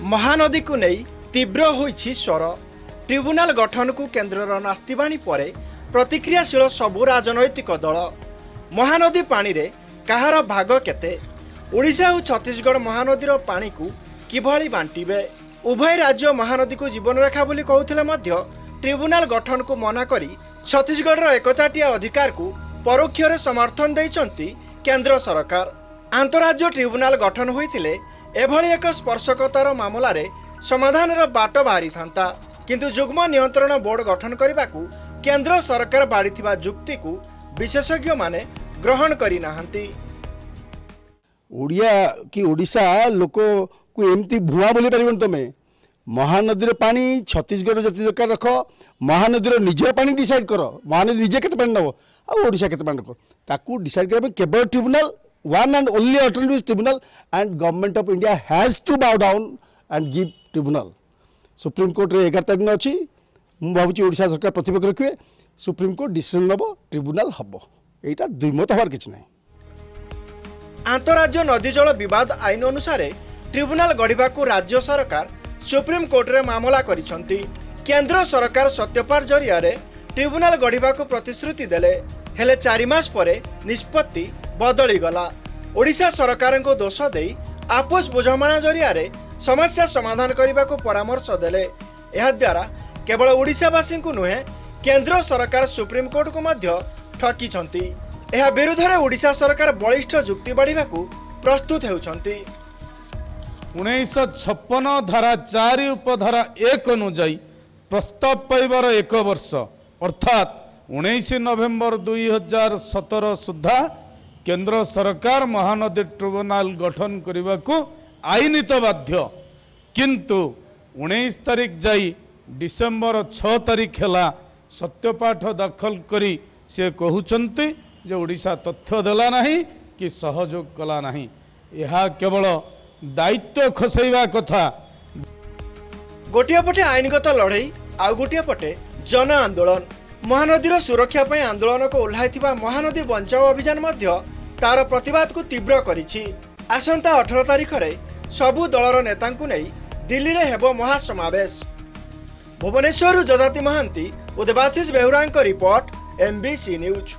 महानदी को नहीं तीव्र होईछि स्वर। ट्रिब्यूनाल गठन को केन्द्रर नास्तिबाणी पर प्रतिक्रियाशील सबु राजनैतिक दल। महानदी पानी रे कहार भाग केते? ओडिशा और छत्तीसगढ़ महानदीर पानी को किभली बांटिबे? उभय राज्य महानदी को जीवन रेखा बोली कहूथिले मध्य ट्रिब्यूनाल गठन को मना करी छत्तीसगढ़ एकचाटिया अधिकार को परोक्षरे समर्थन देइचंती केंद्र सरकार। आंतरराज्य ट्रिब्यूनाल गठन होइतिले एभली एक स्पर्शकतार मामला रे समाधानर बाट बाहरी थांता, किंतु युग्म नियंत्रण बोर्ड गठन करने को केंद्र सरकार बाड़ीथिबा जुक्ति को विशेषज्ञ माने ग्रहण करी नाहंती। ओडिया कि ओडिशा लोक को एमती भुआ बोली पारिबन तमे। महानदी पानी छत्तीसगढ़ जति दरकार रख, महानदी निजर पानी डिसाइड कर, महानदी निजे केते पानी नब आ ओडिशा केते पानी नब ताकू डिसाइड करबे केवल tribunal, one and only alternative is tribunal, and government of India has to bow down and give tribunal. Supreme court रे 11 तारिख अच्छी मु भावुची ओडिशा सरकार प्रतिपक्ष रखिए, सुप्रीम कोर्ट डिसीजन नब, ट्रिब्यूनल हम एटा दुईमत हबार किछ नै। आंतरराज्य नदी जल विवाद आईन अनुसार ट्रिब्यूनाल गढ़ा को राज्य सरकार सुप्रीम कोर्ट रे मामला करिसंती। केंद्र सरकार सत्यपाठ जरिया ट्रिब्यूनाल गढ़ा को प्रतिश्रुति देले, हेले 4 मास परे निष्पत्ति बदली गला। ओडिशा सरकार को दोष दे आपस बुझामणा जरिया समस्या समाधान करने को परामर्श देले। यह द्वारा केवल ओडिशावासी को नुहे केंद्र सरकार सुप्रीम कोर्ट को मध्य ठकीछंती। यह विरुद्ध में ओडिशा सरकार बलिष्ठ जुक्ति बढ़ा प्रस्तुत होउछंती। 1956 धारा 4 उपधारा 1 अनुजाई प्रस्ताव पाइबार 1 वर्ष अर्थात 19 नवेम्बर 2017 सुधा केंद्र सरकार महानदी ट्रिब्यूनाल गठन करने को आईनित बाध्य, किंतु 19 तारिख जाई डिसेम्बर 6 तारिख है सत्यपाठ दाखल करी से कहउचंती जे ओडिशा तथ्य देला नहीं कि सहयोग कला नहीं। यह केवल दायित्व खसैवा कथा। गोटिया पटे आईनगत लड़ई आउ गोटिया पटे जन आंदोलन। महानदीर सुरक्षा पई आंदोलन को ओह्लाइथिबा महानदी बंचाओ अभियान मध्य तार प्रतिवाद को तीव्र करिछि। आसंता 18 तारिख रे सबु दलर नेतांकु नै दिल्ली रे हेबो महासमावेश। भुवनेश्वर जजाति महांती और देवाशीष बेहुरांक रिपोर्ट, MBC न्यूज।